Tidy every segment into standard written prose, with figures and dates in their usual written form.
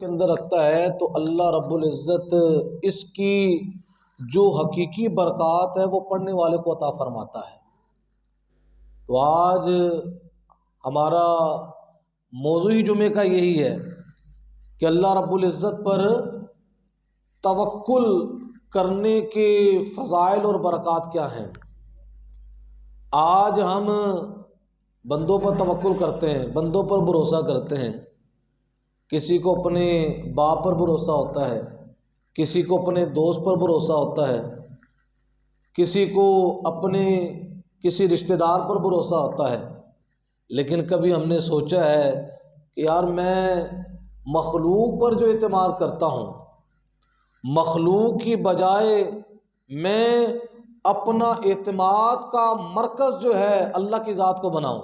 کے اندر رکھتا ہے تو اللہ رب العزت اس کی جو حقیقی برکات ہے وہ پڑھنے والے کو عطا فرماتا ہے۔ تو آج ہمارا موضوعی جمعے کا یہی ہے کہ اللہ رب العزت پر توکل کرنے کے فضائل اور برکات کیا ہیں۔ آج ہم بندوں پر توکل کرتے ہیں، بندوں پر بھروسہ کرتے ہیں۔ کسی کو اپنے باپ پر بھروسہ ہوتا ہے، کسی کو اپنے دوست پر بھروسہ ہوتا ہے، کسی کو اپنے کسی رشتہ دار پر بھروسہ ہوتا ہے، لیکن کبھی ہم نے سوچا ہے کہ یار میں مخلوق پر جو اعتماد کرتا ہوں، مخلوق کی بجائے میں اپنا اعتماد کا مرکز جو ہے اللہ کی ذات کو بناؤں۔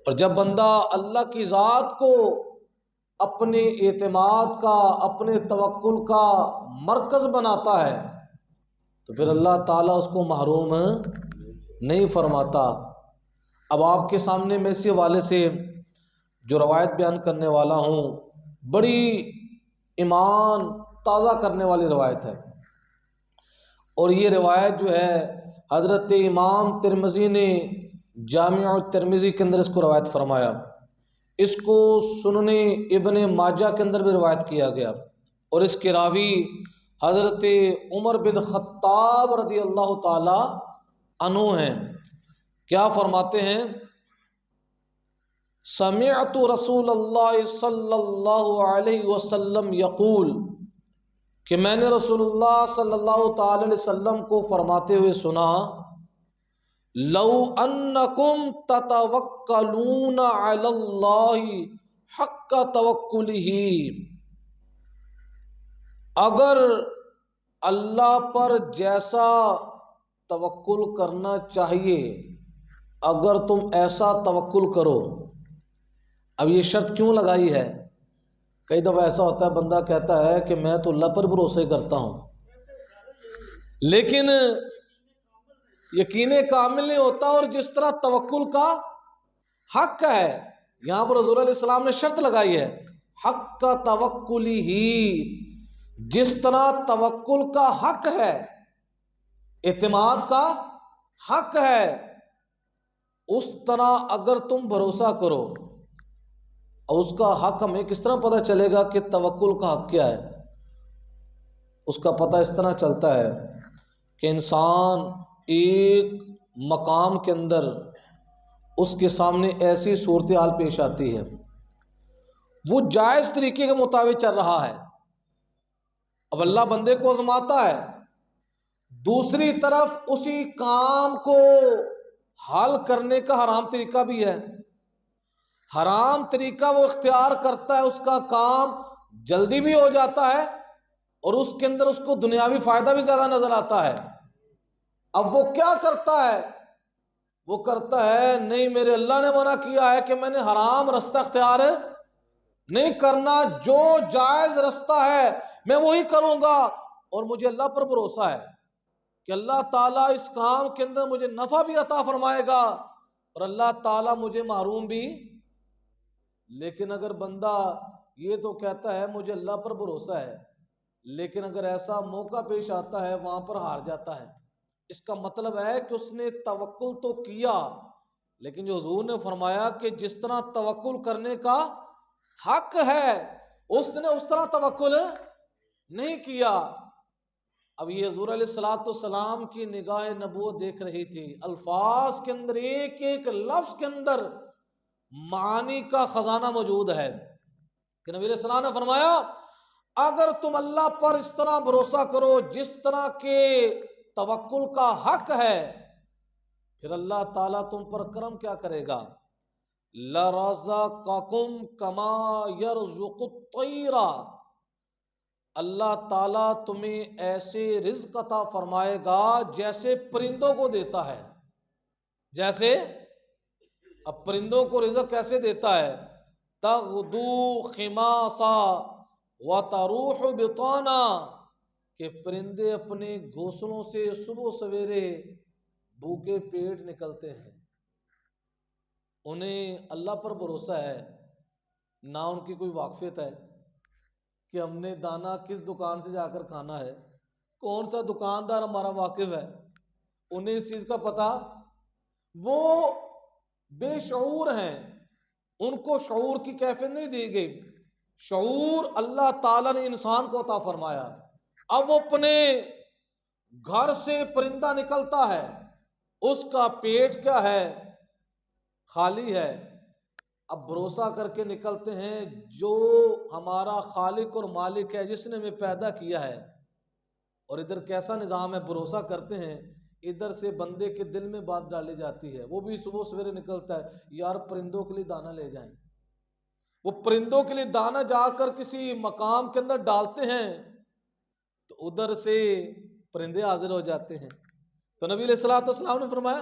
اور جب بندہ اللہ کی ذات کو اپنے اعتماد کا، اپنے توکل کا مرکز بناتا ہے تو پھر اللہ تعالیٰ اس کو محروم نہیں فرماتا۔ اب آپ کے سامنے میں اسی حوالے سے جو روایت بیان کرنے والا ہوں، بڑی ایمان تازہ کرنے والی روایت ہے، اور یہ روایت جو ہے حضرت امام ترمذی نے جامع الترمذی کے اندر اس کو روایت فرمایا، اس کو سنن ابن ماجہ کے اندر بھی روایت کیا گیا، اور اس کے راوی حضرت عمر بن خطاب رضی اللہ تعالی عنہ ہیں۔ کیا فرماتے ہیں؟ سمعت رسول اللہ صلی اللہ علیہ وسلم یقول، کہ میں نے رسول اللہ صلی اللہ تعالی علیہ وسلم کو فرماتے ہوئے سنا، لو انکم تتوکلون علی اللہ حق توکلہ، اگر اللہ پر جیسا توکل کرنا چاہیے، اگر تم ایسا توکل کرو۔ اب یہ شرط کیوں لگائی ہے؟ کئی دفعہ ایسا ہوتا ہے بندہ کہتا ہے کہ میں تو اللہ پر بھروسے کرتا ہوں، لیکن یقین کامل نہیں ہوتا، اور جس طرح توکل کا حق ہے، یہاں پر حضور علیہ السلام نے شرط لگائی ہے، حق کا توکل ہی، جس طرح توکل کا حق ہے، اعتماد کا حق ہے، اس طرح اگر تم بھروسہ کرو۔ اور اس کا حق ہمیں کس طرح پتہ چلے گا کہ توکل کا حق کیا ہے؟ اس کا پتہ اس طرح چلتا ہے کہ انسان ایک مقام کے اندر اس کے سامنے ایسی صورتحال پیش آتی ہے، وہ جائز طریقے کے مطابق چل رہا ہے، اب اللہ بندے کو آزماتا ہے، دوسری طرف اسی کام کو حل کرنے کا حرام طریقہ بھی ہے، حرام طریقہ وہ اختیار کرتا ہے، اس کا کام جلدی بھی ہو جاتا ہے، اور اس کے اندر اس کو دنیاوی فائدہ بھی زیادہ نظر آتا ہے۔ اب وہ کیا کرتا ہے؟ وہ کرتا ہے نہیں، میرے اللہ نے منع کیا ہے کہ میں نے حرام رستہ اختیار نہیں کرنا، جو جائز رستہ ہے میں وہی کروں گا، اور مجھے اللہ پر بھروسہ ہے کہ اللہ تعالیٰ اس کام کے اندر مجھے نفع بھی عطا فرمائے گا، اور اللہ تعالیٰ مجھے محروم بھی۔ لیکن اگر بندہ یہ تو کہتا ہے مجھے اللہ پر بھروسہ ہے، لیکن اگر ایسا موقع پیش آتا ہے وہاں پر ہار جاتا ہے، اس کا مطلب ہے کہ اس نے توکل تو کیا، لیکن جو حضور نے فرمایا کہ جس طرح توکل کرنے کا حق ہے اس نے اس طرح توکل نہیں کیا۔ اب یہ حضور علیہ الصلوۃ والسلام کی نگاہ نبوت دیکھ رہی تھی، الفاظ کے اندر ایک ایک لفظ کے اندر معانی کا خزانہ موجود ہے، کہ نبی علیہ السلام نے فرمایا اگر تم اللہ پر اس طرح بھروسہ کرو جس طرح کے توکل کا حق ہے، پھر اللہ تعالیٰ تم پر کرم کیا کرے گا، لَرَزَقَكُمْ كَمَا يَرْزُقُ الطَّيْرَ، اللہ تعالیٰ تمہیں ایسے رزق عطا فرمائے گا جیسے پرندوں کو دیتا ہے۔ جیسے اب پرندوں کو رزق کیسے دیتا ہے؟ تغدو خماسا وتروح بطانا، کہ پرندے اپنے گھونسلوں سے صبح سویرے بھوکے پیٹ نکلتے ہیں، انہیں اللہ پر بھروسہ ہے، نہ ان کی کوئی واقفیت ہے، کہ ہم نے دانا کس دکان سے جا کر کھانا ہے، کون سا دکاندار ہمارا واقف ہے، انہیں اس چیز کا پتہ، وہ بے شعور ہیں، ان کو شعور کی کیفیت نہیں دی گئی۔ شعور اللہ تعالیٰ نے انسان کو عطا فرمایا۔ اب وہ اپنے گھر سے پرندہ نکلتا ہے، اس کا پیٹ کیا ہے؟ خالی ہے۔ اب بھروسہ کر کے نکلتے ہیں جو ہمارا خالق اور مالک ہے، جس نے ہمیں پیدا کیا ہے۔ اور ادھر کیسا نظام ہے، بھروسہ کرتے ہیں، ادھر سے بندے کے دل میں بات ڈالی جاتی ہے، وہ بھی صبح سویرے نکلتا ہے، یار پرندوں کے لیے دانہ لے جائیں۔ وہ پرندوں کے لیے دانہ جا کر کسی مقام کے اندر ڈالتے ہیں تو ادھر سے پرندے حاضر ہو جاتے ہیں۔ تو نبی علیہ الصلوۃ والسلام نے فرمایا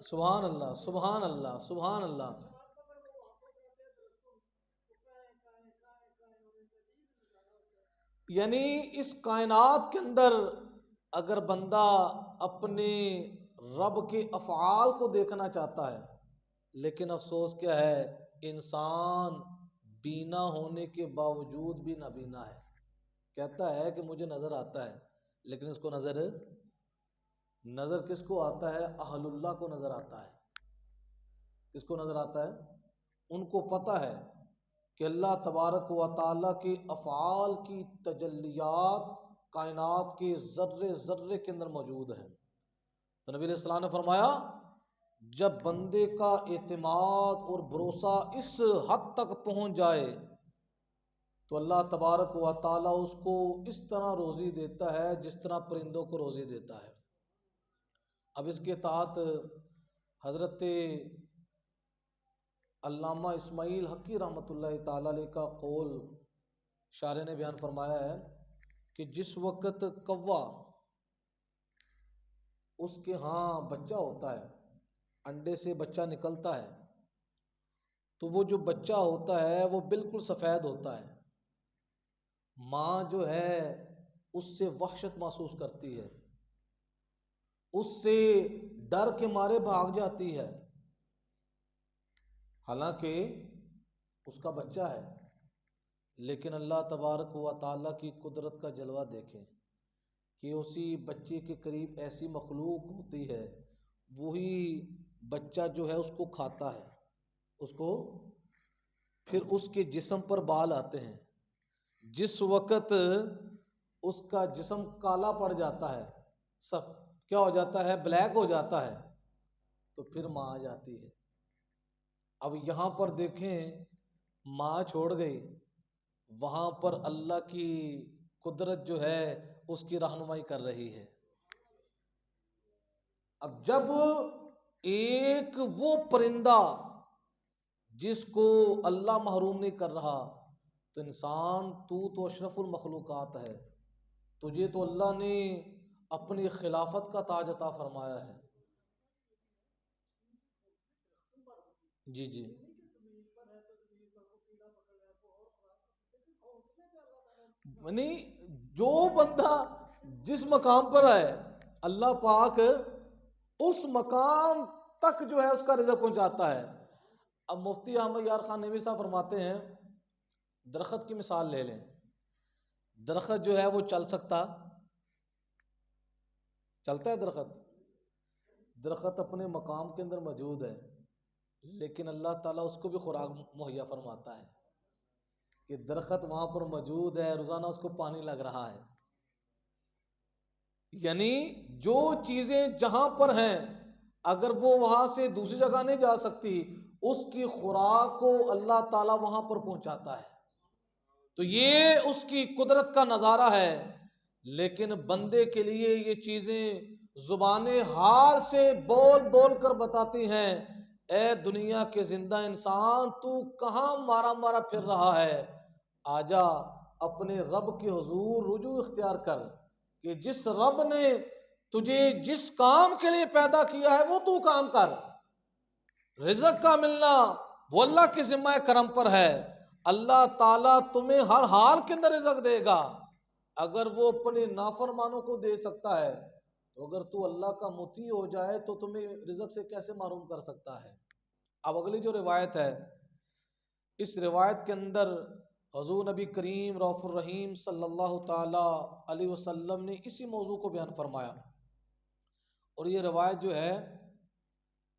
سبحان اللہ سبحان اللہ سبحان اللہ، یعنی اس کائنات کے اندر اگر بندہ اپنے رب کے افعال کو دیکھنا چاہتا ہے، لیکن افسوس کیا ہے، انسان بینا ہونے کے باوجود بھی نابینا ہے۔ کہتا ہے کہ مجھے نظر آتا ہے، لیکن اس کو نظر کس کو آتا ہے؟ اہل اللہ کو نظر آتا ہے۔ کس کو نظر آتا ہے؟ ان کو پتہ ہے کہ اللہ تبارک و تعالیٰ کے افعال کی تجلیات کائنات کے ذرے ذرے کے اندر موجود ہیں۔ تو نبی علیہ السلام نے فرمایا جب بندے کا اعتماد اور بھروسہ اس حد تک پہنچ جائے تو اللہ تبارک و تعالیٰ اس کو اس طرح روزی دیتا ہے جس طرح پرندوں کو روزی دیتا ہے۔ اب اس کے تحت حضرت علامہ اسماعیل حقی رحمۃ اللہ تعالیٰ علیہ کا قول شارح نے بیان فرمایا ہے کہ جس وقت کوا اس کے ہاں بچہ ہوتا ہے، انڈے سے بچہ نکلتا ہے، تو وہ جو بچہ ہوتا ہے وہ بالکل سفید ہوتا ہے۔ ماں جو ہے اس سے وحشت محسوس کرتی ہے، اس سے ڈر کے مارے بھاگ جاتی ہے، حالانکہ اس کا بچہ ہے۔ لیکن اللہ تبارک و تعالیٰ کی قدرت کا جلوہ دیکھیں کہ اسی بچے کے قریب ایسی مخلوق ہوتی ہے، وہی بچہ جو ہے اس کو کھاتا ہے، اس کو پھر اس کے جسم پر بال آتے ہیں۔ جس وقت اس کا جسم کالا پڑ جاتا ہے، سب کیا ہو جاتا ہے؟ بلیک ہو جاتا ہے، تو پھر ماں آ جاتی ہے۔ اب یہاں پر دیکھیں ماں چھوڑ گئی، وہاں پر اللہ کی قدرت جو ہے اس کی رہنمائی کر رہی ہے۔ اب جب ایک وہ پرندہ جس کو اللہ محروم نہیں کر رہا، تو انسان تو اشرف المخلوقات ہے، تجھے تو اللہ نے اپنی خلافت کا تاج عطا فرمایا ہے۔ جی جی یعنی جو بندہ جس مقام پر ہے اللہ پاک اس مقام تک جو ہے اس کا رزق پہنچاتا ہے۔ اب مفتی احمد یار خان نوی صاحب فرماتے ہیں درخت کی مثال لے لیں، درخت جو ہے وہ چلتا ہے، درخت اپنے مقام کے اندر موجود ہے، لیکن اللہ تعالیٰ اس کو بھی خوراک مہیا فرماتا ہے کہ درخت وہاں پر موجود ہے، روزانہ اس کو پانی لگ رہا ہے۔ یعنی جو چیزیں جہاں پر ہیں اگر وہ وہاں سے دوسری جگہ نہیں جا سکتی، اس کی خوراک کو اللہ تعالیٰ وہاں پر پہنچاتا ہے۔ تو یہ اس کی قدرت کا نظارہ ہے، لیکن بندے کے لیے یہ چیزیں زبان حال سے بول بول کر بتاتی ہیں اے دنیا کے زندہ انسان، تو کہاں مارا مارا پھر رہا ہے، آجا اپنے رب کے حضور رجوع اختیار کر کہ جس رب نے تجھے جس کام کے لیے پیدا کیا ہے وہ تو کام کر۔ رزق کا ملنا وہ اللہ کے ذمہ کرم پر ہے، اللہ تعالیٰ تمہیں ہر حال کے اندر رزق دے گا۔ اگر وہ اپنے نافرمانوں کو دے سکتا ہے تو اگر تو اللہ کا مطیع ہو جائے تو تمہیں رزق سے کیسے محروم کر سکتا ہے؟ اب اگلی جو روایت ہے، اس روایت کے اندر حضور نبی کریم رؤوف الرحیم صلی اللہ تعالی علیہ وسلم نے اسی موضوع کو بیان فرمایا، اور یہ روایت جو ہے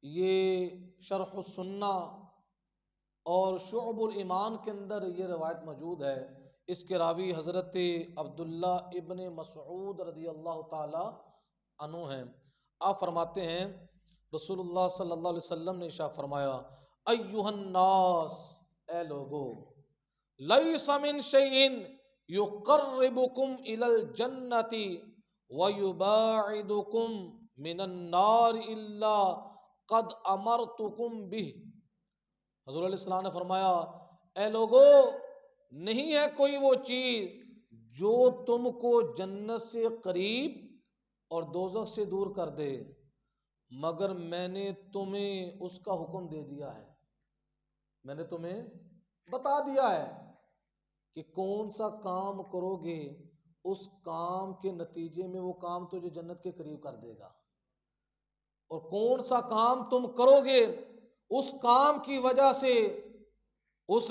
یہ شرح السنہ اور شعب الایمان کے اندر یہ روایت موجود ہے۔ اس کے راوی حضرت عبداللہ ابن مسعود رضی اللہ تعالی عنہ ہیں۔ آپ فرماتے ہیں رسول اللہ صلی اللہ علیہ وسلم نے ارشاد فرمایا، ایھا الناس، اے لوگو، لیس من شیء یقربکم الی الجنۃ ویباعدکم من النار الا قد امرتکم بہ۔ حضور علیہ السلام نے فرمایا، اے لوگو، نہیں ہے کوئی وہ چیز جو تم کو جنت سے قریب اور دوزخ سے دور کر دے مگر میں نے تمہیں اس کا حکم دے دیا ہے، میں نے تمہیں بتا دیا ہے کہ کون سا کام کرو گے اس کام کے نتیجے میں وہ کام تجھے جنت کے قریب کر دے گا، اور کون سا کام تم کرو گے اس کام کی وجہ سے، اس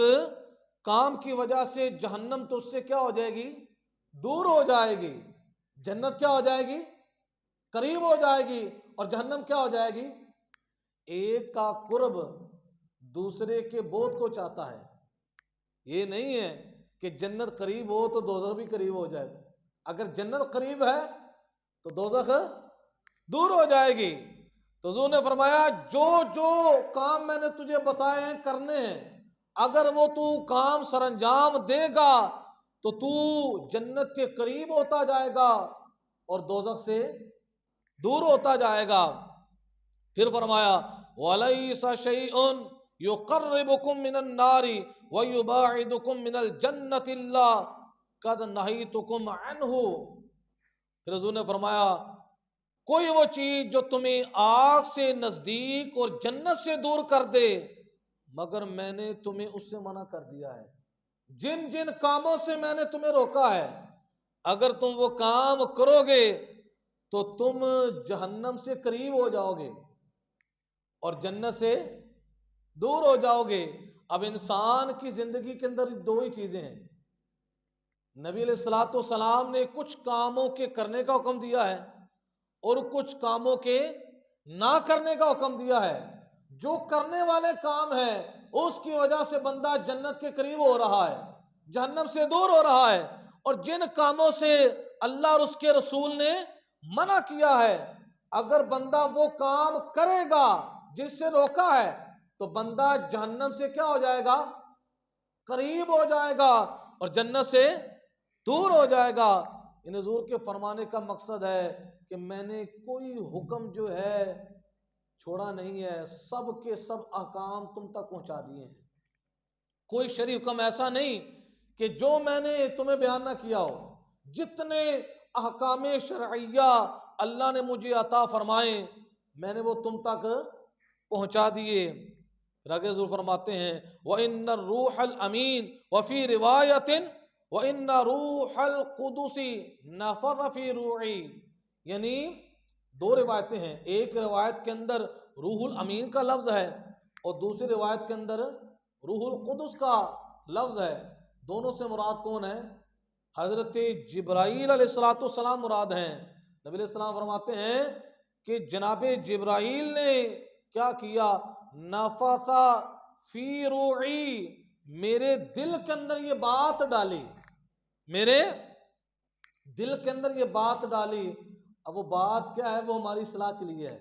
کام کی وجہ سے جہنم تو اس سے کیا ہو جائے گی؟ دور ہو جائے گی۔ جنت کیا ہو جائے گی؟ قریب ہو جائے گی، اور جہنم کیا ہو جائے گی؟ ایک کا قرب دوسرے کے بعد کو چاہتا ہے۔ یہ نہیں ہے کہ جنت قریب ہو تو دوزخ بھی قریب ہو جائے، اگر جنت قریب ہے تو دوزخ دور ہو جائے گی۔ تو حضور نے فرمایا، جو جو کام میں نے تجھے بتائے ہیں کرنے ہیں، اگر وہ تو کام سر انجام دے گا تو تو جنت کے قریب ہوتا جائے گا اور دوزخ سے دور ہوتا جائے گا۔ پھر فرمایا، وَلَيْسَ شَيْءٌ يُقَرِّبُكُم مِّنَ النَّارِ وَيُبَاعِدُكُم مِّنَ الْجَنَّةِ إِلَّا قَدْ نَهَيْتُكُمْ عَنْهُ۔ پھر حضور نے فرمایا، کوئی وہ چیز جو تمہیں آگ سے نزدیک اور جنت سے دور کر دے مگر میں نے تمہیں اس سے منع کر دیا ہے۔ جن جن کاموں سے میں نے تمہیں روکا ہے، اگر تم وہ کام کرو گے تو تم جہنم سے قریب ہو جاؤ گے اور جنت سے دور ہو جاؤ گے۔ اب انسان کی زندگی کے اندر دو ہی چیزیں ہیں، نبی علیہ الصلوۃ والسلام نے کچھ کاموں کے کرنے کا حکم دیا ہے اور کچھ کاموں کے نہ کرنے کا حکم دیا ہے۔ جو کرنے والے کام ہیں اس کی وجہ سے بندہ جنت کے قریب ہو رہا ہے، جہنم سے دور ہو رہا ہے، اور جن کاموں سے اللہ اور اس کے رسول نے منع کیا ہے، اگر بندہ وہ کام کرے گا جس سے روکا ہے تو بندہ جہنم سے کیا ہو جائے گا؟ قریب ہو جائے گا اور جنت سے دور ہو جائے گا۔ ان حضور کے فرمانے کا مقصد ہے کہ میں نے کوئی حکم جو ہے چھوڑا نہیں ہے، سب کے سب احکام تم تک پہنچا دیے ہیں۔ کوئی شرعی حکم ایسا نہیں کہ جو میں نے تمہیں بیان نہ کیا ہو۔ جتنے احکام شرعیہ اللہ نے مجھے عطا فرمائے میں نے وہ تم تک پہنچا دیے۔ رگے حضور فرماتے ہیں، وَإِنَّ الرُّوحَ الْأَمِينَ وَفِي رِوَایَةٍ وَإِنَّ رُوحَ الْقُدُسِ نَفَثَ فِي رُوعِي، یعنی دو روایتیں ہیں، ایک روایت کے اندر روح الامین کا لفظ ہے اور دوسری روایت کے اندر روح القدس کا لفظ ہے۔ دونوں سے مراد کون ہے؟ حضرت جبرائیل علیہ الصلوۃ والسلام مراد ہیں۔ نبی علیہ السلام فرماتے ہیں کہ جناب جبرائیل نے کیا کیا؟ نفث فی روعی، میرے دل کے اندر یہ بات ڈالی، میرے دل کے اندر یہ بات ڈالی۔ اب وہ بات کیا ہے؟ وہ ہماری اصلاح کے لیے ہے۔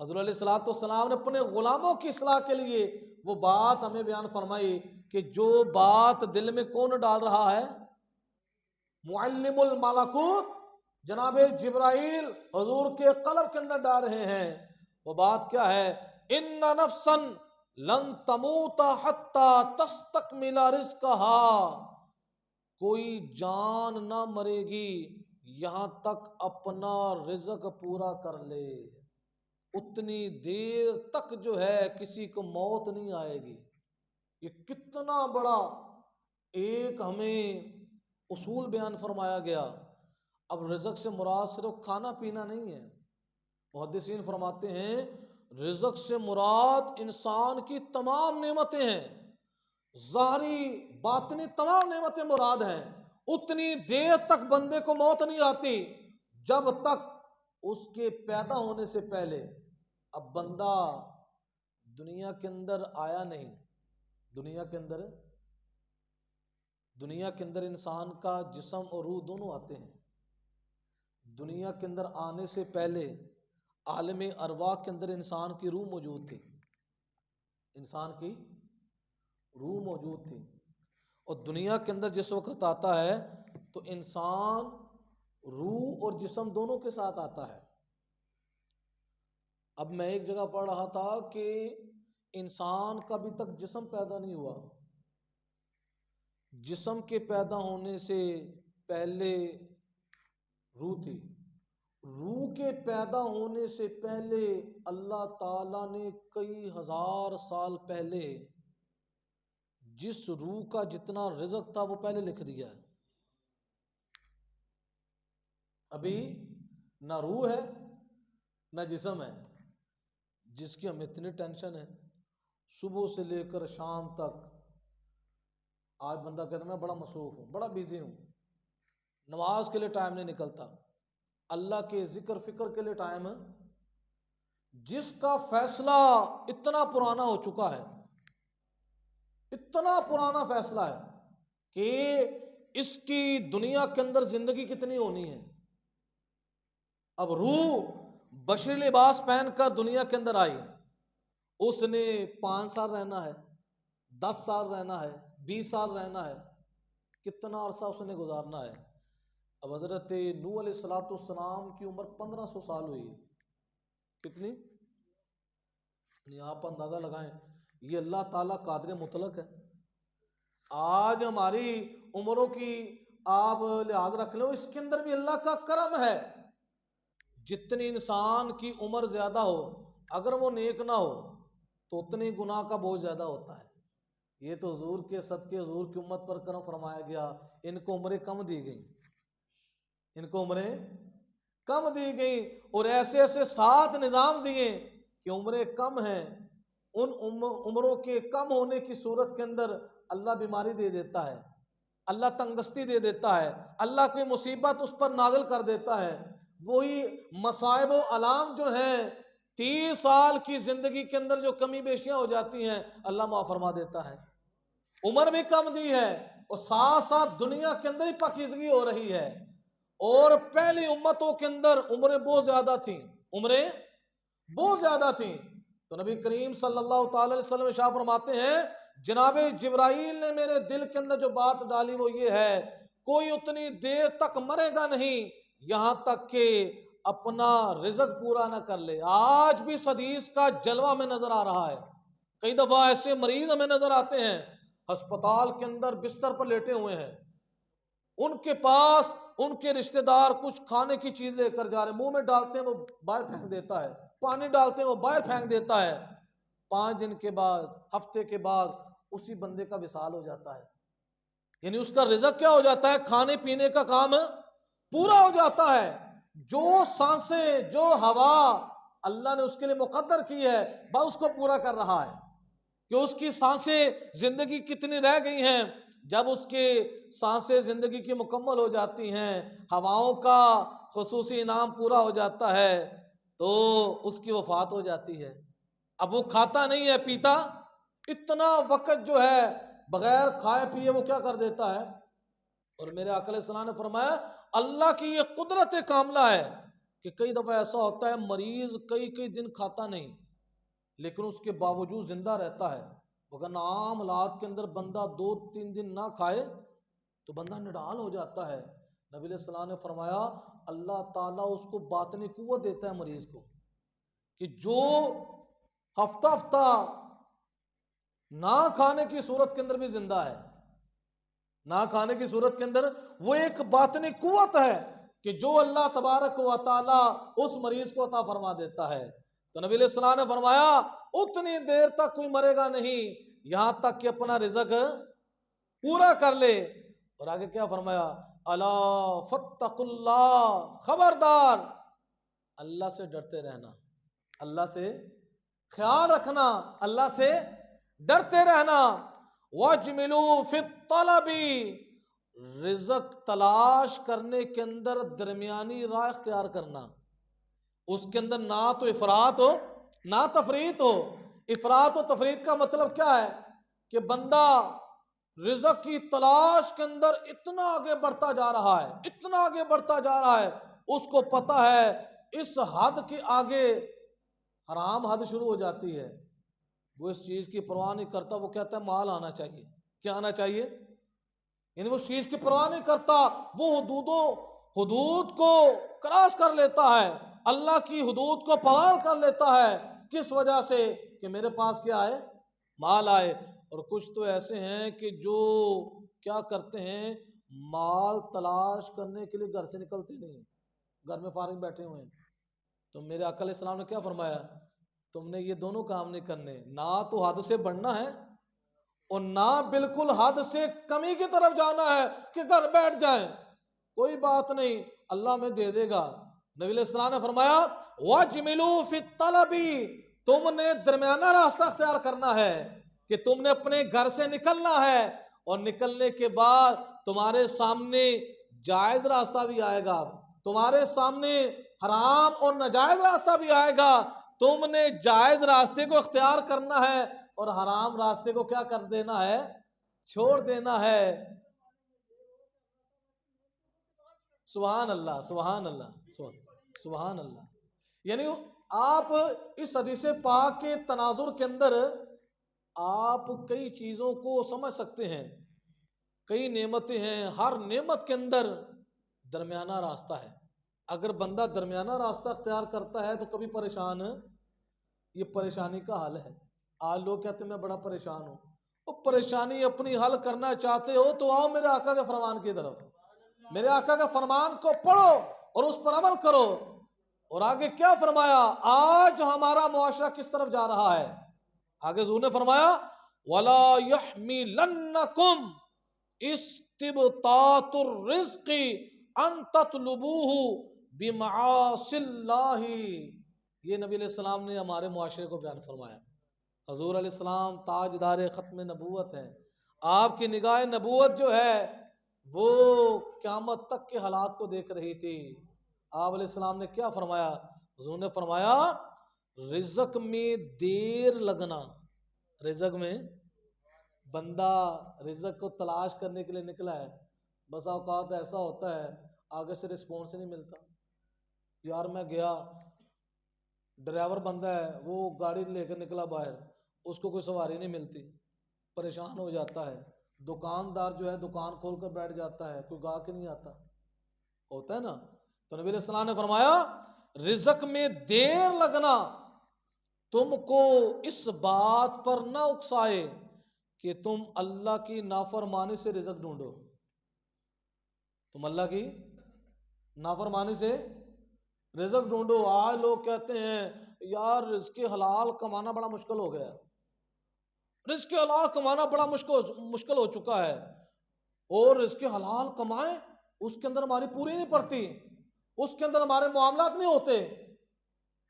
حضرت علیہ الصلوۃ والسلام نے اپنے غلاموں کی اصلاح کے لیے وہ بات ہمیں بیان فرمائی کہ جو بات دل میں کون ڈال رہا ہے؟ معلم الملکوت جناب جبرائیل حضور کے قلب کے اندر ڈال رہے ہیں۔ وہ بات کیا ہے؟ ان نفسا لن تموت حتی تستکمل رزقها، کوئی جان نہ مرے گی یہاں تک اپنا رزق پورا کر لے، اتنی دیر تک جو ہے کسی کو موت نہیں آئے گی۔ یہ کتنا بڑا ایک ہمیں اصول بیان فرمایا گیا۔ اب رزق سے مراد صرف کھانا پینا نہیں ہے، محدثین فرماتے ہیں رزق سے مراد انسان کی تمام نعمتیں ہیں، ظاہری باطنی تمام نعمتیں مراد ہیں۔ اتنی دیر تک بندے کو موت نہیں آتی جب تک اس کے پیدا ہونے سے پہلے۔ اب بندہ دنیا کے اندر آیا نہیں، دنیا کے اندر انسان کا جسم اور روح دونوں آتے ہیں۔ دنیا کے اندر آنے سے پہلے عالم ارواح کے اندر انسان کی روح موجود تھی، انسان کی روح موجود تھی، اور دنیا کے اندر جس وقت آتا ہے تو انسان روح اور جسم دونوں کے ساتھ آتا ہے۔ اب میں ایک جگہ پڑھ رہا تھا کہ انسان کا ابھی تک جسم پیدا نہیں ہوا، جسم کے پیدا ہونے سے پہلے روح تھی، روح کے پیدا ہونے سے پہلے اللہ تعالیٰ نے کئی ہزار سال پہلے جس روح کا جتنا رزق تھا وہ پہلے لکھ دیا ہے۔ ابھی نہ روح ہے نہ جسم ہے، جس کی ہم اتنی ٹینشن ہے صبح سے لے کر شام تک۔ آج بندہ کہتا ہے میں بڑا مصروف ہوں، بڑا بیزی ہوں، نماز کے لیے ٹائم نہیں نکلتا، اللہ کے ذکر فکر کے لیے ٹائم ہے۔ جس کا فیصلہ اتنا پرانا ہو چکا ہے، اتنا پرانا فیصلہ ہے کہ اس کی دنیا کے اندر زندگی کتنی ہونی ہے۔ اب روح بشری لباس پہن کر دنیا کے اندر آئی، اس نے 5 سال رہنا ہے، 10 سال رہنا ہے، 20 سال رہنا ہے، کتنا عرصہ اس نے گزارنا ہے۔ اب حضرت نوح علیہ السلام کی عمر 1500 سال ہوئی ہے، کتنی؟ آپ اندازہ لگائیں، یہ اللہ تعالیٰ قادر مطلق ہے۔ آج ہماری عمروں کی آپ لحاظ رکھ لو، اس کے اندر بھی اللہ کا کرم ہے۔ جتنی انسان کی عمر زیادہ ہو اگر وہ نیک نہ ہو تو اتنی گناہ کا بوجھ زیادہ ہوتا ہے۔ یہ تو حضور کے صدقے حضور کی امت پر کرم فرمایا گیا، ان کو عمریں کم دی گئیں، ان کو عمریں کم دی گئیں، اور ایسے ایسے 7 نظام دیے کہ عمریں کم ہیں، ان عمروں کے کم ہونے کی صورت کے اندر اللہ بیماری دے دیتا ہے، اللہ تنگدستی دے دیتا ہے، اللہ کوئی مصیبت اس پر نازل کر دیتا ہے۔ وہی مصائب و علام جو ہیں 30 سال کی زندگی کے اندر جو کمی بیشیاں ہو جاتی ہیں اللہ معاف فرما دیتا ہے۔ عمر بھی کم دی ہے اور ساتھ ساتھ دنیا کے اندر ہی پاکیزگی ہو رہی ہے، اور پہلی امتوں کے اندر عمریں بہت زیادہ تھیں، عمریں بہت زیادہ تھیں۔ تو نبی کریم صلی اللہ تعالی علیہ وسلم ارشاد فرماتے ہیں جناب جبرائیل نے میرے دل کے اندر جو بات ڈالی وہ یہ ہے، کوئی اتنی دیر تک مرے گا نہیں یہاں تک کہ اپنا رزق پورا نہ کر لے۔ آج بھی اس حدیث کا جلوہ میں نظر آ رہا ہے، کئی دفعہ ایسے مریض ہمیں نظر آتے ہیں ہسپتال کے اندر بستر پر لیٹے ہوئے ہیں، ان کے پاس ان کے رشتہ دار کچھ کھانے کی چیز لے کر جا رہے ہیں، منہ میں ڈالتے ہیں وہ باہر پھینک دیتا ہے، پانی ڈالتے ہیں وہ باہر پھینک دیتا ہے، 5 دن کے بعد ہفتے کے بعد اسی بندے کا وصال ہو جاتا ہے۔ یعنی اس کا رزق کیا ہو جاتا ہے؟ کھانے پینے کا کام پورا ہو جاتا ہے۔ جو سانسیں جو ہوا اللہ نے اس کے لیے مقدر کی ہے بس اس کو پورا کر رہا ہے، کہ اس کی سانسیں زندگی کتنی رہ گئی ہیں، جب اس کے سانسیں زندگی کی مکمل ہو جاتی ہیں، ہواؤں کا خصوصی انعام پورا ہو جاتا ہے تو اس کی وفات ہو جاتی ہے۔ اب وہ کھاتا نہیں ہے پیتا، اتنا وقت جو ہے بغیر کھائے پیے وہ کیا کر دیتا ہے۔ اور میرے آقا علیہ السلام نے فرمایا اللہ کی یہ قدرت کاملہ ہے کہ کئی دفعہ ایسا ہوتا ہے مریض کئی دن کھاتا نہیں لیکن اس کے باوجود زندہ رہتا ہے، مگر عام حالات کے اندر بندہ 2-3 دن نہ کھائے تو بندہ نڈال ہو جاتا ہے۔ نبی علیہ السلام نے فرمایا اللہ تعالیٰ اس کو باطنی قوت دیتا ہے مریض کو، کہ جو ہفتہ نہ کھانے کی صورت کے اندر بھی زندہ ہے، نہ کھانے کی صورت کے اندر وہ ایک باطنی قوت ہے کہ جو اللہ تبارک و تعالی اس مریض کو عطا فرما دیتا ہے۔ تو نبی علیہ السلام نے فرمایا اتنی دیر تک کوئی مرے گا نہیں یہاں تک کہ اپنا رزق پورا کر لے۔ اور آگے کیا فرمایا؟ الا فاتقوا اللہ، خبردار اللہ سے ڈرتے رہنا، اللہ سے خیال رکھنا، اللہ سے ڈرتے رہنا۔ واجملوا فی الطلب، رزق تلاش کرنے کے اندر درمیانی راہ اختیار کرنا، اس کے اندر نہ تو افراط ہو نہ تفریط ہو۔ افراط و تفریط کا مطلب کیا ہے کہ بندہ رزق کی تلاش کے اندر اتنا آگے بڑھتا جا رہا ہے، اتنا آگے بڑھتا جا رہا ہے، اس کو پتہ ہے اس حد کے آگے حرام حد شروع ہو جاتی ہے، وہ اس چیز کی پرواہ نہیں کرتا، وہ کہتا ہے مال آنا چاہیے۔ کیا آنا چاہیے؟ یعنی وہ اس چیز کی پرواہ نہیں کرتا، وہ حدود کو کراس کر لیتا ہے، اللہ کی حدود کو پامال کر لیتا ہے۔ کس وجہ سے؟ کہ میرے پاس کیا آئے؟ مال آئے۔ اور کچھ تو ایسے ہیں کہ جو کیا کرتے ہیں، مال تلاش کرنے کے لیے گھر سے نکلتے نہیں، گھر میں فارغ بیٹھے ہوئے ہیں۔ تو میرے آقا علیہ السلام نے کیا فرمایا؟ تم نے یہ دونوں کام نہیں کرنے، نہ تو حد سے بڑھنا ہے اور نہ بالکل حد سے کمی کی طرف جانا ہے کہ گھر بیٹھ جائیں، کوئی بات نہیں اللہ میں دے دے گا۔ نبی علیہ السلام نے فرمایا وَاجْمِلُوا فِي الطَّلَبِ، تم نے درمیانہ راستہ اختیار کرنا ہے کہ تم نے اپنے گھر سے نکلنا ہے، اور نکلنے کے بعد تمہارے سامنے جائز راستہ بھی آئے گا، تمہارے سامنے حرام اور ناجائز راستہ بھی آئے گا، تم نے جائز راستے کو اختیار کرنا ہے اور حرام راستے کو کیا کر دینا ہے؟ چھوڑ دینا ہے۔ سبحان اللہ، سبحان اللہ، سبحان اللہ۔ یعنی آپ اس حدیث پاک کے تناظر کے اندر آپ کئی چیزوں کو سمجھ سکتے ہیں، کئی نعمتیں ہیں، ہر نعمت کے اندر درمیانہ راستہ ہے۔ اگر بندہ درمیانہ راستہ اختیار کرتا ہے تو کبھی پریشان، یہ پریشانی کا حل ہے۔ آج لوگ کہتے ہیں میں بڑا پریشان ہوں، وہ پریشانی اپنی حل کرنا چاہتے ہو تو آؤ میرے آقا کے فرمان کی طرف، میرے آقا کے فرمان کو پڑھو اور اس پر عمل کرو۔ اور آگے کیا فرمایا؟ آج ہمارا معاشرہ کس طرف جا رہا ہے؟ آگے حضور نے فرمایا وَلَا يَحْمِلَنَّكُمْ اسْتِبْطَاءُ الرِّزْقِ أَن تَطْلُبُوهُ بِمَعَاصِ اللَّهِ۔ یہ نبی علیہ السلام نے ہمارے معاشرے کو بیان فرمایا۔ حضور علیہ السلام تاجدار ختم نبوت ہیں، آپ کی نگاہ نبوت جو ہے وہ قیامت تک کے حالات کو دیکھ رہی تھی۔ آپ علیہ السلام نے کیا فرمایا؟ حضور نے فرمایا رزق میں دیر لگنا، رزق میں بندہ رزق کو تلاش کرنے کے لیے نکلا ہے، بس اوقات ایسا ہوتا ہے آگے سے رسپونس نہیں ملتا۔ یار میں گیا، ڈرائیور بندہ ہے وہ گاڑی لے کر نکلا باہر، اس کو کوئی سواری نہیں ملتی، پریشان ہو جاتا ہے۔ دکاندار جو ہے دکان کھول کر بیٹھ جاتا ہے، کوئی گاہک نہیں آتا، ہوتا ہے نا۔ تو نبی علیہ السلام نے فرمایا رزق میں دیر لگنا تم کو اس بات پر نہ اکسائے کہ تم اللہ کی نافرمانی سے رزق ڈھونڈو، تم اللہ کی نافرمانی سے رزق ڈھونڈو۔ آج لوگ کہتے ہیں یار رزق حلال کمانا بڑا مشکل ہو گیا، رزق حلال کمانا بڑا مشکل ہو چکا ہے، اور رزق حلال کمائیں اس کے اندر ہماری پوری نہیں پڑتی، اس کے اندر ہمارے معاملات نہیں ہوتے،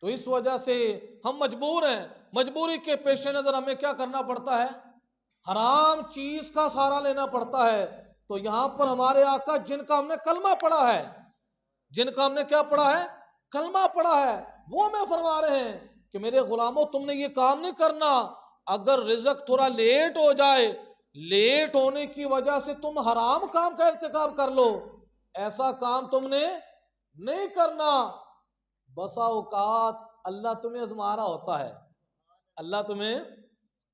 تو اس وجہ سے ہم مجبور ہیں، مجبوری کے پیش نظر ہمیں کیا کرنا پڑتا ہے؟ حرام چیز کا سہارا لینا پڑتا ہے۔ تو یہاں پر ہمارے آقا جن کا ہم نے کلمہ پڑھا ہے، جن کا ہم نے کیا پڑھا ہے؟ کلمہ پڑھا ہے، وہ ہمیں فرما رہے ہیں کہ میرے غلاموں تم نے یہ کام نہیں کرنا، اگر رزق تھوڑا لیٹ ہو جائے، لیٹ ہونے کی وجہ سے تم حرام کام کا ارتکاب کر لو، ایسا کام تم نے نہیں کرنا۔ بسا اوقات اللہ تمہیں آزما رہا ہوتا ہے، اللہ تمہیں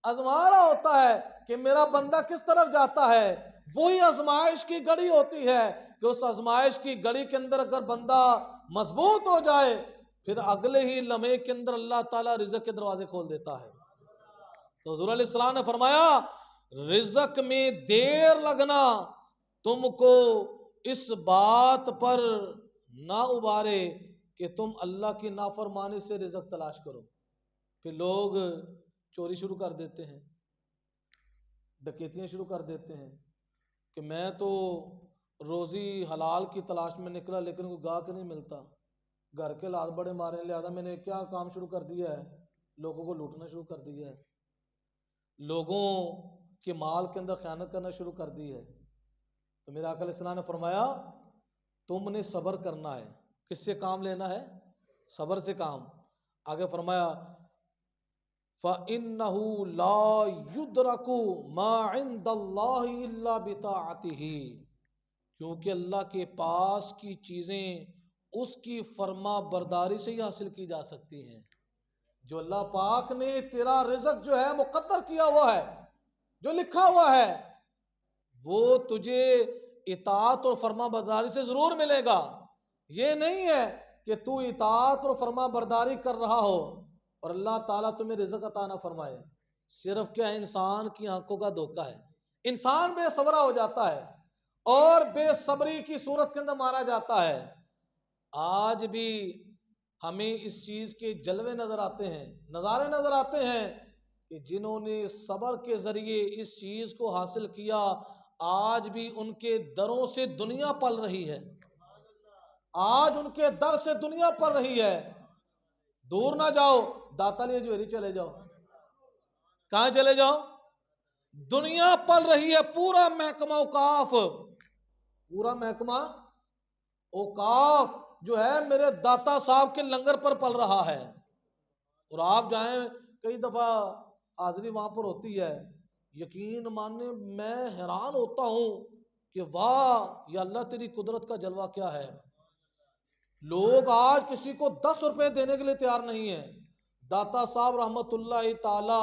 آزما رہا ہوتا ہے کہ میرا بندہ کس طرف جاتا ہے۔ وہی آزمائش کی گھڑی ہوتی ہے کہ اس آزمائش کی گھڑی کے اندر اگر بندہ مضبوط ہو جائے پھر اگلے ہی لمحے کے اندر اللہ تعالیٰ رزق کے دروازے کھول دیتا ہے۔ تو حضور علیہ السلام نے فرمایا رزق میں دیر لگنا تم کو اس بات پر نہ ابارے کہ تم اللہ کی نافرمانی سے رزق تلاش کرو۔ پھر لوگ چوری شروع کر دیتے ہیں، ڈکیتیاں شروع کر دیتے ہیں، کہ میں تو روزی حلال کی تلاش میں نکلا لیکن کوئی گاہک نہیں ملتا، گھر کے حالات بڑے مارے، لہٰذا میں نے کیا کام شروع کر دیا ہے، لوگوں کو لوٹنا شروع کر دیا ہے، لوگوں کے مال کے اندر خیانت کرنا شروع کر دی ہے۔ تو میرے آقا علیہ السلام نے فرمایا تم نے صبر کرنا ہے۔ کس سے کام لینا ہے؟ صبر سے کام۔ آگے فرمایا فَإِنَّهُ لَا يُدْرَكُ مَا عِنْدَ اللَّهِ إِلَّا بِطَاعَتِهِ، کیونکہ اللہ کے پاس کی چیزیں اس کی فرما برداری سے ہی حاصل کی جا سکتی ہیں۔ جو اللہ پاک نے تیرا رزق جو ہے مقدر کیا ہوا ہے، جو لکھا ہوا ہے، وہ تجھے اطاعت اور فرما برداری سے ضرور ملے گا۔ یہ نہیں ہے کہ تو اطاعت اور فرما برداری کر رہا ہو اور اللہ تعالیٰ تمہیں رزق عطا نہ فرمائے۔ صرف کیا ہے، انسان کی آنکھوں کا دھوکہ ہے، انسان بے صبرا ہو جاتا ہے اور بے صبری کی صورت کے اندر مارا جاتا ہے۔ آج بھی ہمیں اس چیز کے جلوے نظر آتے ہیں، نظارے نظر آتے ہیں کہ جنہوں نے صبر کے ذریعے اس چیز کو حاصل کیا، آج بھی ان کے دروں سے دنیا پل رہی ہے، آج ان کے در سے دنیا پل رہی ہے۔ دور نہ جاؤ، داتا لیے جوہری چلے جاؤ، کہاں چلے جاؤ؟ دنیا پل رہی ہے۔ پورا محکمہ اوقاف، پورا محکمہ اوقاف جو ہے میرے داتا صاحب کے لنگر پر پل رہا ہے، اور آپ جائیں کئی دفعہ حاضری وہاں پر ہوتی ہے، یقین ماننے میں حیران ہوتا ہوں کہ واہ یا اللہ تیری قدرت کا جلوہ کیا ہے۔ لوگ آج کسی کو 10 روپے دینے کے لیے تیار نہیں ہیں۔ داتا صاحب رحمت اللہ تعالی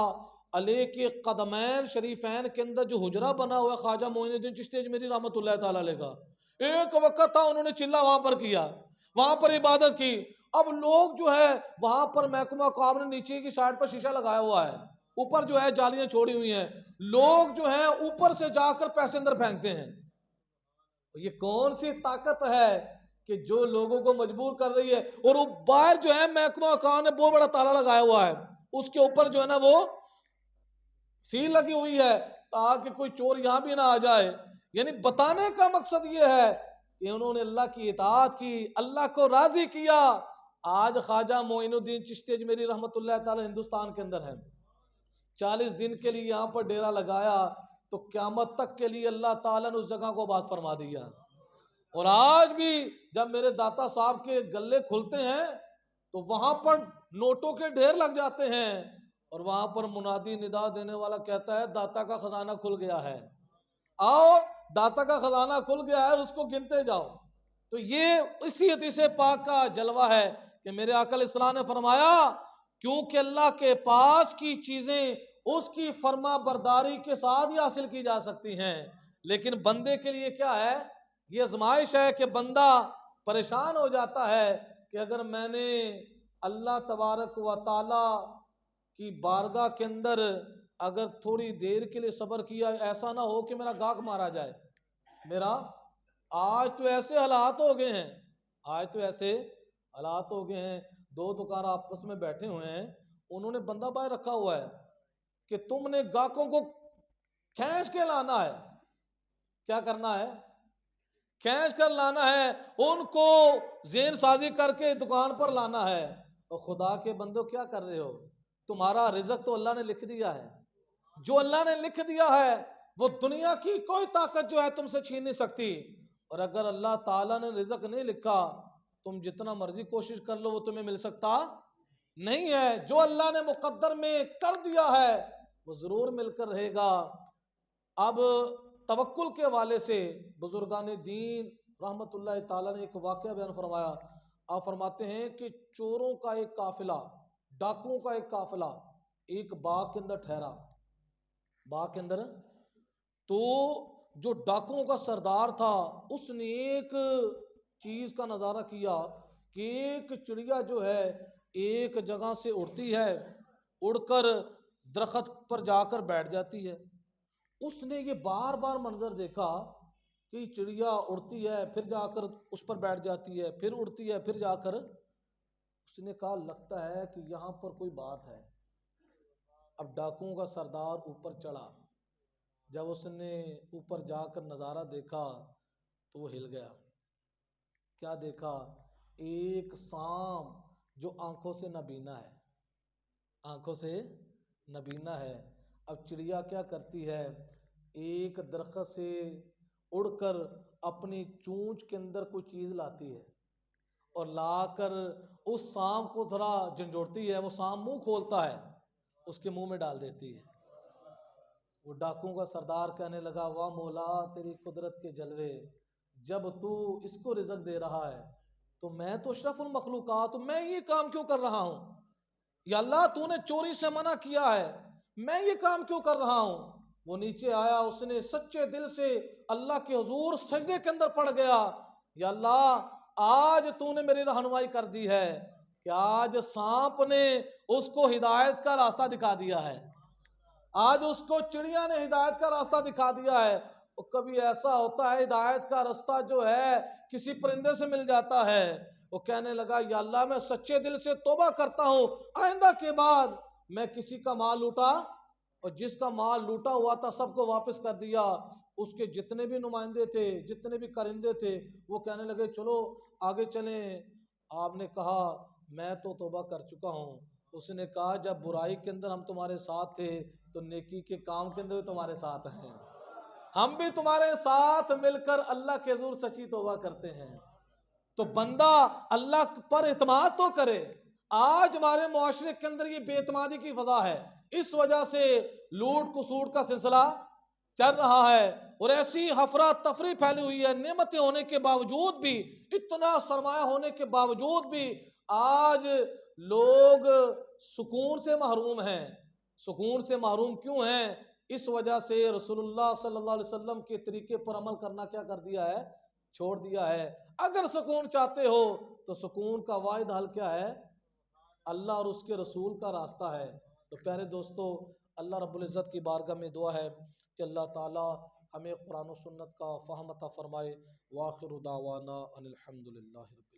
علیہ کے قدمین شریفین کے اندر جو حجرہ بنا ہوا ہے خواجہ معین الدین چشتی اجمیری رحمت اللہ تعالی علیہ کا، ایک وقت تھا انہوں نے چلہ وہاں پر کیا، وہاں پر عبادت کی۔ اب لوگ جو ہے وہاں پر محکمہ اوقاف نے نیچے کی سائڈ پر شیشہ لگایا ہوا ہے، اوپر جو ہے جالیاں چھوڑی ہوئی ہیں، لوگ جو ہیں اوپر سے جا کر پیسے اندر پھینکتے ہیں۔ یہ کون سی طاقت ہے کہ جو لوگوں کو مجبور کر رہی ہے؟ اور وہ باہر جو ہے محکمہ اوقاف نے بہت بڑا تالا لگایا ہوا ہے، اس کے اوپر جو ہے نا وہ سیل لگی ہوئی ہے تاکہ کوئی چور یہاں بھی نہ آ جائے۔ یعنی بتانے کا مقصد یہ ہے کہ انہوں نے اللہ کی اطاعت کی، اللہ کو راضی کیا۔ آج خواجہ معین الدین چشتی اجمیری رحمت اللہ تعالی ہندوستان کے اندر ہے، 40 دن کے لیے یہاں پر ڈیرا لگایا تو قیامت تک کے لیے اللہ تعالیٰ نے اس جگہ کو آباد فرما دیا۔ اور آج بھی جب میرے داتا صاحب کے گلے کھلتے ہیں تو وہاں پر نوٹوں کے ڈھیر لگ جاتے ہیں، اور وہاں پر منادی ندا دینے والا کہتا ہے داتا کا خزانہ کھل گیا ہے، آؤ داتا کا خزانہ کھل گیا ہے، اس کو گنتے جاؤ۔ تو یہ اسی حدیث پاک کا جلوہ ہے کہ میرے آقا علیہ السلام نے فرمایا کیونکہ اللہ کے پاس کی چیزیں اس کی فرما برداری کے ساتھ ہی حاصل کی جا سکتی ہیں، لیکن بندے کے لیے کیا ہے، یہ آزمائش ہے کہ بندہ پریشان ہو جاتا ہے کہ اگر میں نے اللہ تبارک و تعالی کی بارگاہ کے اندر اگر تھوڑی دیر کے لیے صبر کیا، ایسا نہ ہو کہ میرا گاہک مارا جائے۔ میرا آج تو ایسے حالات ہو گئے ہیں، آج تو ایسے حالات ہو گئے ہیں، 2 دکان آپس میں بیٹھے ہوئے ہیں، انہوں نے بندہ باہر رکھا ہوا ہے کہ تم نے گاہکوں کو کھینچ کے لانا ہے۔ کیا کرنا ہے؟ کھینچ کر لانا ہے، ان کو ذہن سازی کر کے دکان پر لانا ہے۔ اور خدا کے بندو کیا کر رہے ہو؟ تمہارا رزق تو اللہ نے لکھ دیا ہے، جو اللہ نے لکھ دیا ہے وہ دنیا کی کوئی طاقت جو ہے تم سے چھین نہیں سکتی۔ اور اگر اللہ تعالیٰ نے رزق نہیں لکھا، تم جتنا مرضی کوشش کر لو وہ تمہیں مل سکتا نہیں ہے۔ جو اللہ نے مقدر میں کر دیا ہے وہ ضرور مل کر رہے گا۔ اب توکل کے والے سے بزرگان دین رحمت اللہ تعالیٰ نے ایک واقعہ بیان فرمایا۔ آپ فرماتے ہیں کہ چوروں کا ایک قافلہ، ڈاکوؤں کا ایک قافلہ ایک باغ کے اندر ٹھہرا، باغ کے اندر، تو جو ڈاکوؤں کا سردار تھا اس نے ایک چیز کا نظارہ کیا کہ ایک چڑیا جو ہے ایک جگہ سے اڑتی ہے، اڑ کر درخت پر جا کر بیٹھ جاتی ہے۔ اس نے یہ بار بار منظر دیکھا کہ چڑیا اڑتی ہے پھر جا کر اس پر بیٹھ جاتی ہے، پھر اڑتی ہے پھر جا کر، اس نے کہا لگتا ہے کہ یہاں پر کوئی بات ہے۔ اب ڈاکوؤں کا سردار اوپر چڑھا، جب اس نے اوپر جا کر نظارہ دیکھا تو وہ ہل گیا۔ کیا دیکھا؟ ایک سانپ جو آنکھوں سے نابینا ہے، آنکھوں سے نابینا ہے۔ اب چڑیا کیا کرتی ہے؟ ایک درخت سے اڑ کر اپنی چونچ کے اندر کوئی چیز لاتی ہے اور لا کر اس سانپ کو تھوڑا جھنجھوڑتی ہے، وہ سانپ منہ کھولتا ہے، اس کے منہ میں ڈال دیتی ہے۔ وہ ڈاکوؤں کا سردار کہنے لگا واہ مولا تیری قدرت کے جلوے، جب تو اس کو رزق دے رہا ہے تو میں تو اشرف المخلوقات، میں یہ کام کیوں کر رہا ہوں؟ یا اللہ تو نے چوری سے منع کیا ہے، میں یہ کام کیوں کر رہا ہوں؟ وہ نیچے آیا، اس نے سچے دل سے اللہ کے حضور سجدے کے اندر پڑ گیا، یا اللہ آج تو نے میری رہنمائی کر دی ہے کہ آج سانپ نے اس کو ہدایت کا راستہ دکھا دیا ہے، آج اس کو چڑیا نے ہدایت کا راستہ دکھا دیا ہے۔ اور کبھی ایسا ہوتا ہے ہدایت کا راستہ جو ہے کسی پرندے سے مل جاتا ہے، وہ کہنے لگا یا اللہ میں سچے دل سے توبہ کرتا ہوں، آئندہ کے بعد میں کسی کا مال لوٹا اور جس کا مال لوٹا ہوا تھا سب کو واپس کر دیا۔ اس کے جتنے بھی نمائندے تھے، جتنے بھی کرندے تھے، وہ کہنے لگے چلو آگے چلیں۔ آپ نے کہا میں تو توبہ کر چکا ہوں۔ اس نے کہا جب برائی کے اندر ہم تمہارے ساتھ تھے تو نیکی کے کام کے اندر بھی تمہارے ساتھ ہیں، ہم بھی تمہارے ساتھ مل کر اللہ کے حضور سچی توبہ کرتے ہیں۔ تو بندہ اللہ پر اعتماد تو کرے۔ آج ہمارے معاشرے کے اندر یہ بے اعتمادی کی فضا ہے، اس وجہ سے لوٹ کسوٹ کا سلسلہ چل رہا ہے اور ایسی افرا تفری پھیلی ہوئی ہے، نعمتیں ہونے کے باوجود بھی، اتنا سرمایہ ہونے کے باوجود بھی آج لوگ سکون سے محروم ہیں۔ سکون سے محروم کیوں ہیں؟ اس وجہ سے رسول اللہ صلی اللہ علیہ وسلم کے طریقے پر عمل کرنا کیا کر دیا ہے؟ چھوڑ دیا ہے۔ اگر سکون چاہتے ہو تو سکون کا واحد حل کیا ہے؟ اللہ اور اس کے رسول کا راستہ ہے۔ تو پیارے دوستو، اللہ رب العزت کی بارگاہ میں دعا ہے کہ اللہ تعالی ہمیں قرآن و سنت کا فہم عطا فرمائے۔ وآخر دعوانا ان الحمد للہ۔